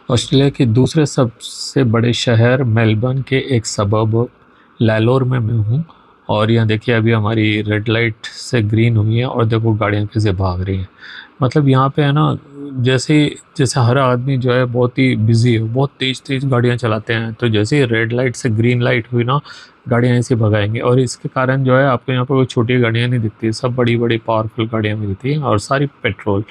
Australia के दूसरे सबसे बड़े शहर मेलबर्न के एक सबर्ब लैलोर में मैं हूँ। और यहाँ देखिए अभी हमारी रेड लाइट से ग्रीन हुई है और देखो गाड़ियाँ कैसे भाग रही हैं। मतलब यहाँ पे है ना, जैसे जैसे हर आदमी जो है बहुत ही बिजी है, बहुत तेज़ तेज़ गाड़ियाँ चलाते हैं। तो जैसे ही रेड लाइट से ग्रीन लाइट हुई ना, गाड़ियाँ ऐसे भगाएंगे। और इसके कारण जो है आपको यहाँ पर कोई छोटी गाड़ियाँ नहीं दिखती, सब बड़ी बड़ी पावरफुल गाड़ियाँ मिलती हैं और सारी पेट्रोल।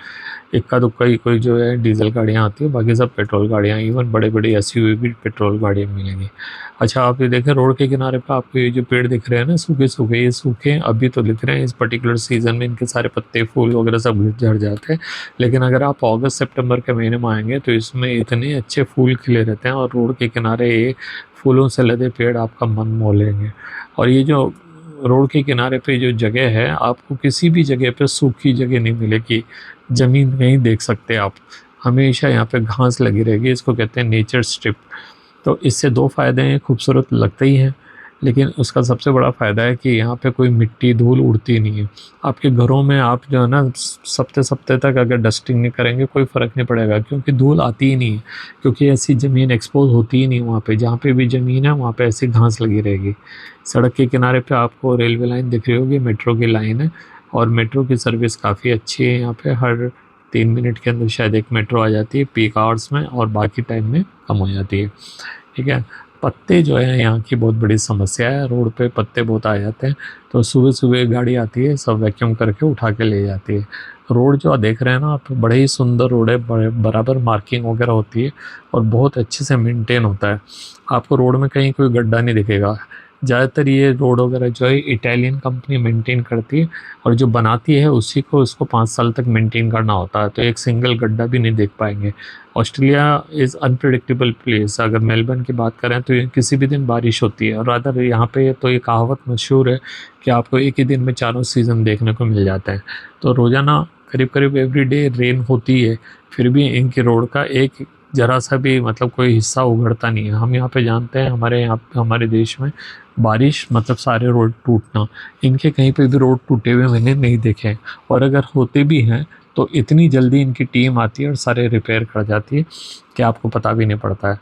इक्का दुक्का ही कोई जो है डीजल गाड़ियाँ आती है, बाकी सब पेट्रोल गाड़ियाँ। इवन बड़े बड़े एसयूवी भी पेट्रोल गाड़ियाँ मिलेंगी। अच्छा, आप ये देखें रोड के किनारे पे आपको ये जो पेड़ दिख रहे हैं ना, सूखे सूखे, ये सूखे अभी तो दिख रहे हैं। इस पर्टिकुलर सीजन में इनके सारे पत्ते फूल वगैरह सब झड़ जाते हैं। लेकिन अगर आप अगस्त सितंबर के महीने में आएंगे तो इसमें इतने अच्छे फूल खिले रहते हैं और रोड के किनारे ये फूलों से लदे पेड़ आपका मन मोह लेंगे। और ये जो रोड के किनारे पे जो जगह है, आपको किसी भी जगह पे सूखी जगह नहीं मिलेगी, ज़मीन नहीं देख सकते आप। हमेशा यहाँ पे घास लगी रहेगी, इसको कहते हैं नेचर स्ट्रिप। तो इससे दो फ़ायदे हैं, खूबसूरत लगता ही है, लेकिन उसका सबसे बड़ा फ़ायदा है कि यहाँ पे कोई मिट्टी धूल उड़ती नहीं है। आपके घरों में आप जो है ना सप्ते सप्ते तक अगर डस्टिंग नहीं करेंगे कोई फ़र्क नहीं पड़ेगा, क्योंकि धूल आती ही नहीं है। क्योंकि ऐसी ज़मीन एक्सपोज होती ही नहीं वहाँ पे। जहाँ पे भी ज़मीन है वहाँ पे ऐसी घास लगी रहेगी। सड़क के किनारे पे आपको रेलवे लाइन दिख रही होगी, मेट्रो की लाइन है। और मेट्रो की सर्विस काफ़ी अच्छी है यहाँ पे। हर 3 मिनट के अंदर शायद एक मेट्रो आ जाती है पीक आवर्स में, और बाकी टाइम में कम हो जाती है। ठीक है। पत्ते जो है यहाँ की बहुत बड़ी समस्या है, रोड पे पत्ते बहुत आ जाते हैं। तो सुबह सुबह गाड़ी आती है, सब वैक्यूम करके उठा के ले जाती है। रोड जो आप देख रहे हैं ना आप, बड़े ही सुंदर रोड है, बड़े बराबर मार्किंग वगैरह होती है और बहुत अच्छे से मेंटेन होता है। आपको रोड में कहीं कोई गड्ढा नहीं दिखेगा। ज़्यादातर ये रोड वगैरह जो है इटालियन कंपनी मेंटेन करती है, और जो बनाती है उसी को उसको 5 साल तक मेंटेन करना होता है। तो एक सिंगल गड्ढा भी नहीं देख पाएंगे। Australia is unpredictable place. अगर मेलबर्न की बात करें तो किसी भी दिन बारिश होती है, और रादर यहाँ पे तो ये कहावत मशहूर है कि आपको एक ही दिन में चारों सीज़न देखने को मिल जाते हैं। तो रोज़ाना करीब करीब एवरी डे रेन होती है, फिर भी इनकी रोड का एक ज़रा सा भी मतलब कोई हिस्सा उगड़ता नहीं है। हम यहाँ पे जानते हैं, हमारे यहाँ हमारे देश में बारिश मतलब सारे रोड टूटना। इनके कहीं पे भी रोड टूटे हुए मैंने नहीं देखे हैं। और अगर होते भी हैं तो इतनी जल्दी इनकी टीम आती है और सारे रिपेयर कर जाती है कि आपको पता भी नहीं पड़ता है।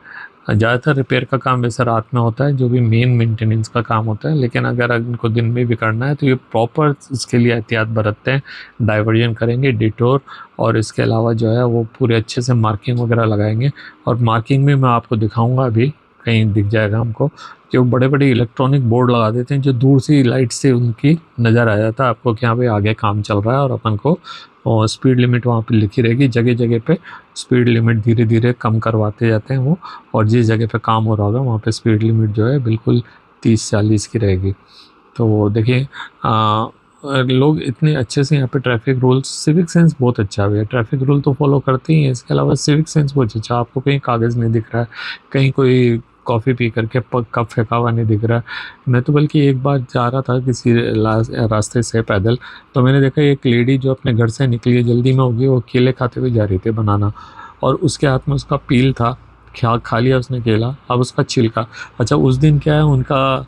ज़्यादातर रिपेयर का काम वैसे रात में होता है, जो भी मेन मेंटेनेंस का काम होता है। लेकिन अगर इनको दिन में भी करना है तो ये प्रॉपर इसके लिए एहतियात बरतते हैं, डाइवर्जन करेंगे, डिटोर, और इसके अलावा जो है वो पूरे अच्छे से मार्किंग वगैरह लगाएंगे। और मार्किंग में मैं आपको दिखाऊंगा, अभी कहीं दिख जाएगा हमको कि वो बड़े बड़े इलेक्ट्रॉनिक बोर्ड लगा देते हैं, जो दूर से लाइट से उनकी नज़र आ जाता है आपको कि यहाँ पे आगे काम चल रहा है। और अपन को और स्पीड लिमिट वहाँ पे लिखी रहेगी, जगह जगह पे स्पीड लिमिट धीरे धीरे कम करवाते जाते हैं वो। और जिस जगह पे काम हो रहा होगा वहाँ पे स्पीड लिमिट जो है बिल्कुल 30-40 की रहेगी। तो देखिए लोग इतने अच्छे से यहाँ पे ट्रैफिक रूल्स, सिविक सेंस बहुत अच्छा है। ट्रैफिक रूल तो फॉलो करते ही हैं, इसके अलावा सिविक सेंस बहुत अच्छा। आपको कहीं कागज़ नहीं दिख रहा है, कहीं कोई कॉफ़ी पी करके कप फेंका हुआ नहीं दिख रहा है। मैं तो बल्कि एक बार जा रहा था किसी रास्ते से पैदल, तो मैंने देखा एक लेडी जो अपने घर से निकली है, जल्दी में होगी, वो केले खाते हुए जा रही थी, बनाना, और उसके हाथ में उसका पील था, खा लिया उसने केला, अब उसका छिलका। अच्छा, उस दिन क्या है उनका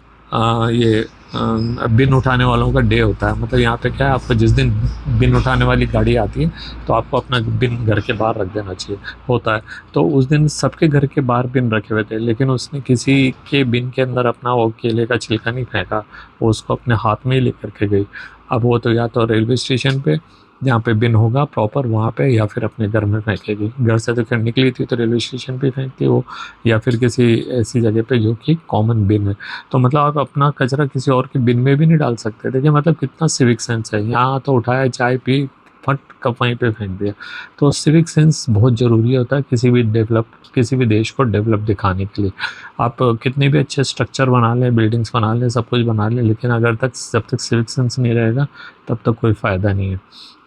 ये बिन उठाने वालों का डे होता है। मतलब यहाँ पे क्या है, आपको जिस दिन बिन उठाने वाली गाड़ी आती है तो आपको अपना बिन घर के बाहर रख देना चाहिए होता है। तो उस दिन सबके घर के बाहर बिन रखे हुए थे, लेकिन उसने किसी के बिन के अंदर अपना वो केले का छिलका नहीं फेंका, वो उसको अपने हाथ में ही लेकर के गई। अब वो तो या तो रेलवे स्टेशन पे जहाँ पे बिन होगा प्रॉपर वहाँ पे, या फिर अपने घर में फेंकेगी। घर से तो खैर निकली थी तो रेलवे स्टेशन पे फेंकती वो, या फिर किसी ऐसी जगह पे जो कि कॉमन बिन है। तो मतलब आप अपना कचरा किसी और के बिन में भी नहीं डाल सकते। देखिए मतलब कितना सिविक सेंस है। यहाँ तो उठाया, चाय पी, फट कप वहीं पे फेंक दिया। तो सिविक सेंस बहुत ज़रूरी होता है किसी भी देश को डेवलप दिखाने के लिए। आप कितने भी अच्छे स्ट्रक्चर बना लें, बिल्डिंग्स बना लें, सब कुछ बना लें, लेकिन जब तक सिविक सेंस नहीं रहेगा तब तक कोई फ़ायदा नहीं है।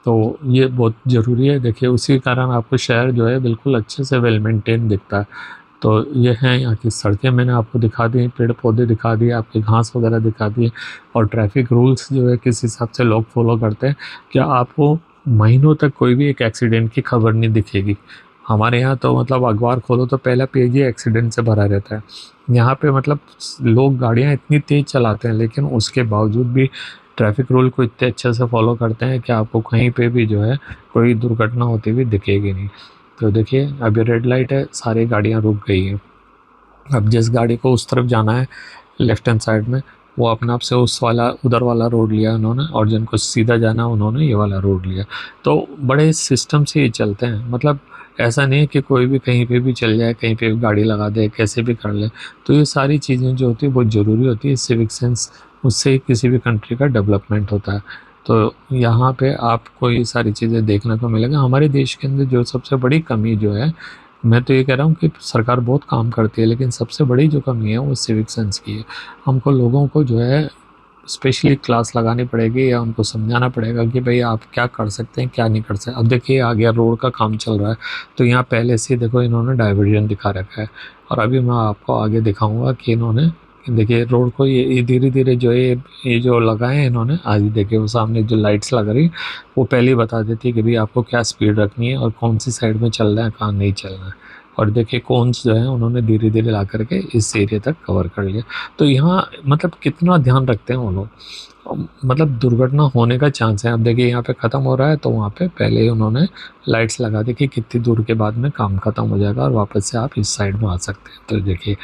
तो ये बहुत ज़रूरी है। देखिए उसी कारण आपको शहर जो है बिल्कुल अच्छे से वेल मेंटेन दिखता है। तो ये हैं यहाँ की सड़कें, मैंने आपको दिखा दी, पेड़ पौधे दिखा दिए, आपकी घास वगैरह दिखा दिए, और ट्रैफिक रूल्स जो है किस हिसाब से लोग फॉलो करते हैं। क्या आपको महीनों तक कोई भी एक एक्सीडेंट की खबर नहीं दिखेगी। हमारे यहाँ तो मतलब अखबार खोलो तो पहला पेज ही एक्सीडेंट से भरा रहता है। यहाँ पे मतलब लोग गाड़ियाँ इतनी तेज़ चलाते हैं, लेकिन उसके बावजूद भी ट्रैफिक रूल को इतने अच्छे से फॉलो करते हैं कि आपको कहीं पे भी जो है कोई दुर्घटना होती हुई दिखेगी नहीं। तो देखिए अभी रेड लाइट है, सारी गाड़ियाँ रुक गई हैं। अब जिस गाड़ी को उस तरफ जाना है लेफ्ट हैंड साइड में, वो अपने आप से उस वाला उधर वाला रोड लिया उन्होंने, और जिनको सीधा जाना उन्होंने ये वाला रोड लिया। तो बड़े सिस्टम से ये चलते हैं, मतलब ऐसा नहीं है कि कोई भी कहीं पे भी चल जाए, कहीं पे भी गाड़ी लगा दे, कैसे भी कर ले। तो ये सारी चीज़ें जो होती है बहुत ज़रूरी होती है। सिविक सेंस, उससे किसी भी कंट्री का डेवलपमेंट होता है। तो यहाँ पे आपको ये सारी चीज़ें देखने को मिलेगा। हमारे देश के अंदर जो सबसे बड़ी कमी जो है, मैं तो ये कह रहा हूँ कि सरकार बहुत काम करती है, लेकिन सबसे बड़ी जो कमी है वो सिविक सेंस की है। हमको लोगों को जो है स्पेशली क्लास लगानी पड़ेगी, या उनको समझाना पड़ेगा कि भाई आप क्या कर सकते हैं, क्या नहीं कर सकते। अब देखिए आ गया रोड का काम चल रहा है, तो यहाँ पहले से देखो इन्होंने डाइवर्जन दिखा रखा है, और अभी मैं आपको आगे दिखाऊंगा कि इन्होंने देखिए रोड को ये धीरे धीरे जो है ये जो लगाए हैं इन्होंने, आज देखिए वो सामने जो लाइट्स लग रही वो पहले ही बता देती है कि भाई आपको क्या स्पीड रखनी है और कौन सी साइड में चलना है, कहाँ नहीं चलना है। और देखिए कोन्स जो है उन्होंने धीरे धीरे ला करके इस एरिया तक कवर कर लिया। तो यहाँ मतलब कितना ध्यान रखते हैं वो लोग, मतलब दुर्घटना होने का चांस है। अब देखिए यहाँ पे ख़त्म हो रहा है, तो वहाँ पे पहले ही उन्होंने लाइट्स लगा दी कि कितनी दूर के बाद में काम ख़त्म हो जाएगा और वापस से आप इस साइड में आ सकते हैं। तो देखिए,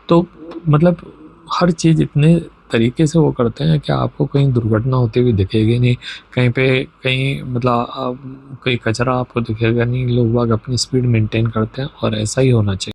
तो मतलब हर चीज़ इतने तरीके से वो करते हैं कि आपको कहीं दुर्घटना होती हुई दिखेगी नहीं, कहीं पे कहीं मतलब कहीं कचरा आपको दिखेगा नहीं। लोग बाग अपनी स्पीड मेंटेन करते हैं और ऐसा ही होना चाहिए।